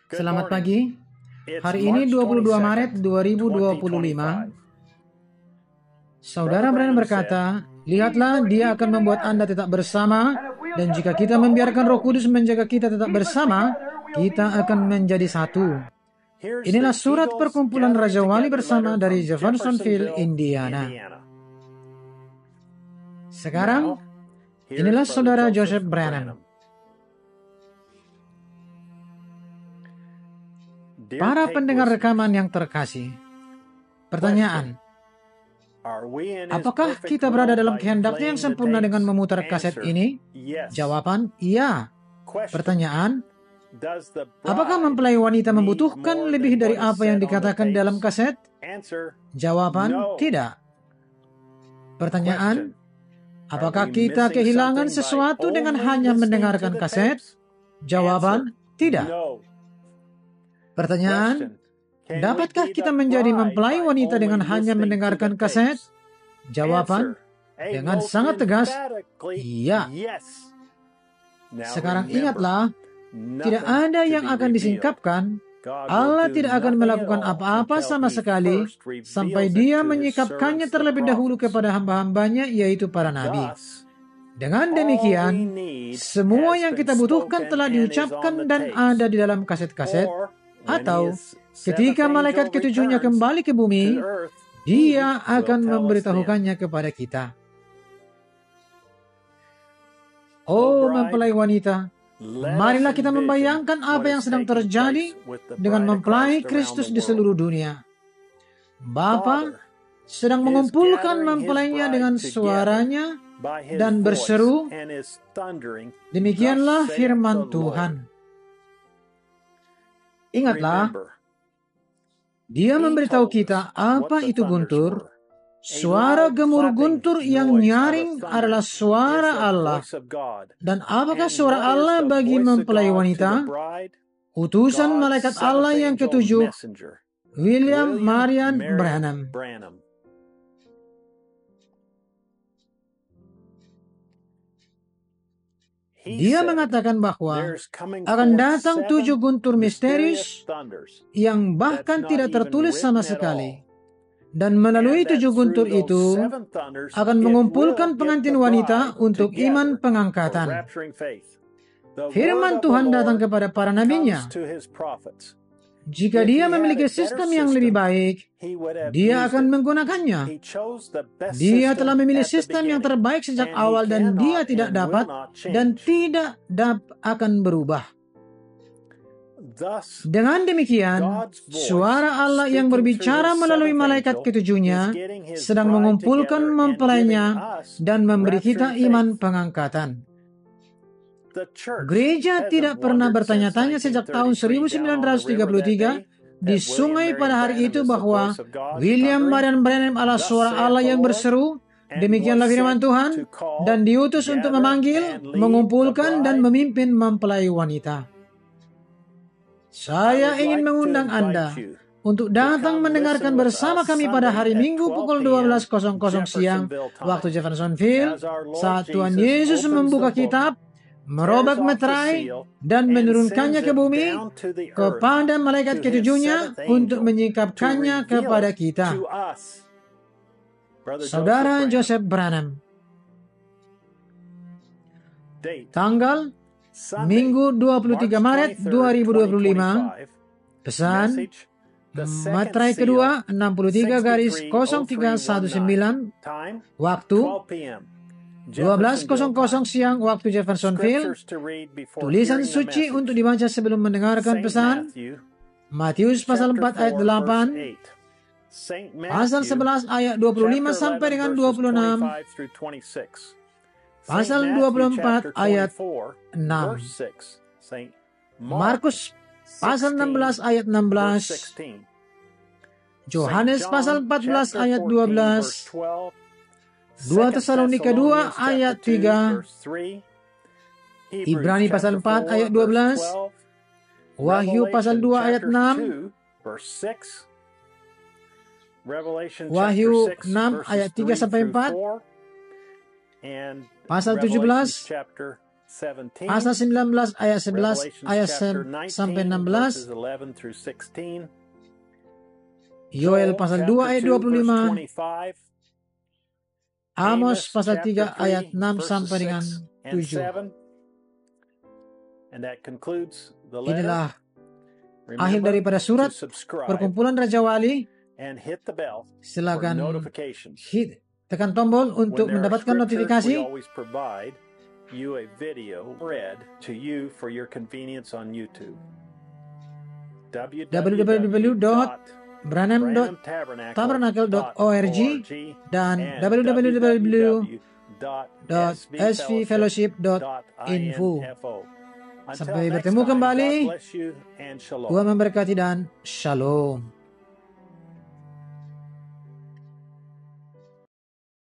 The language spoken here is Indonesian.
Selamat pagi. Hari ini 22 Maret 2025. Saudara Brian berkata, "Lihatlah, Dia akan membuat Anda tetap bersama, dan jika kita membiarkan Roh Kudus menjaga kita tetap bersama, kita akan menjadi satu." Inilah surat perkumpulan Raja Wali bersama dari Jeffersonville, Indiana. Sekarang, inilah Saudara Joseph Branham. Para pendengar rekaman yang terkasih, pertanyaan: apakah kita berada dalam kehendaknya yang sempurna dengan memutar kaset ini? Jawaban, iya. Pertanyaan: apakah mempelai wanita membutuhkan lebih dari apa yang dikatakan dalam kaset? Jawaban, tidak. Pertanyaan: apakah kita kehilangan sesuatu dengan hanya mendengarkan kaset? Jawaban, tidak. Pertanyaan: dapatkah kita menjadi mempelai wanita dengan hanya mendengarkan kaset? Jawaban, dengan sangat tegas, iya. Sekarang ingatlah, tidak ada yang akan disingkapkan. Allah tidak akan melakukan apa-apa sama sekali sampai Dia menyikapkannya terlebih dahulu kepada hamba-hambanya, yaitu para nabi. Dengan demikian, semua yang kita butuhkan telah diucapkan dan ada di dalam kaset-kaset. Atau ketika malaikat ketujuhnya kembali ke bumi, Dia akan memberitahukannya kepada kita. Oh mempelai wanita, marilah kita membayangkan apa yang sedang terjadi dengan mempelai Kristus di seluruh dunia. Bapa sedang mengumpulkan mempelainya dengan suaranya dan berseru, demikianlah firman Tuhan. Ingatlah, Dia memberitahu kita apa itu guntur. Suara gemuruh guntur yang nyaring adalah suara Allah. Dan apakah suara Allah bagi mempelai wanita? Utusan malaikat Allah yang ketujuh, William Marion Branham. Dia mengatakan bahwa akan datang 7 guntur misterius yang bahkan tidak tertulis sama sekali. Dan melalui 7 guntur itu akan mengumpulkan pengantin wanita untuk iman pengangkatan. Firman Tuhan datang kepada para nabinya. Jika Dia memiliki sistem yang lebih baik, Dia akan menggunakannya. Dia telah memilih sistem yang terbaik sejak awal dan Dia tidak dapat dan tidak akan berubah. Dengan demikian, suara Allah yang berbicara melalui malaikat ketujuhnya sedang mengumpulkan mempelainya dan memberi kita iman pengangkatan. Gereja tidak pernah bertanya-tanya sejak tahun 1933 di sungai pada hari itu bahwa William Marion Branham adalah suara Allah yang berseru, demikianlah firman Tuhan, dan diutus untuk memanggil, mengumpulkan, dan memimpin mempelai wanita. Saya ingin mengundang Anda untuk datang mendengarkan bersama kami pada hari Minggu pukul 12.00 siang waktu Jeffersonville, saat Tuhan Yesus membuka kitab, merobak meterai, dan menurunkannya ke bumi kepada malaikat ketujuhnya untuk menyingkapkannya kepada kita. Saudara Joseph Branham. Tanggal Minggu 23 Maret 2025. Pesan materai kedua 63-0319. Waktu 12.00 siang waktu Jeffersonville. Tulisan suci untuk dibaca sebelum mendengarkan pesan. Matius pasal 4 ayat 8. Pasal 11 ayat 25 sampai dengan 26. Pasal 24 ayat 6. Markus pasal 16 ayat 16. Yohanes pasal 14 ayat 12. 2 Tesalonika 2 ayat 3, Ibrani pasal 4 ayat 12, Wahyu pasal 2 ayat 6, Wahyu 6 ayat 3 sampai 4, pasal 17, Pasal 19 ayat 11 ayat sampai 16. Yoel pasal 2 ayat 25. Amos pasal 3 ayat 6 sampai dengan 7. Inilah akhir daripada surat perkumpulan Raja Wali. Silakan tekan tombol untuk mendapatkan notifikasi. www.branham.tabernacle.org dan www.svfellowship.info. Sampai bertemu kembali. Tuhan memberkati dan shalom.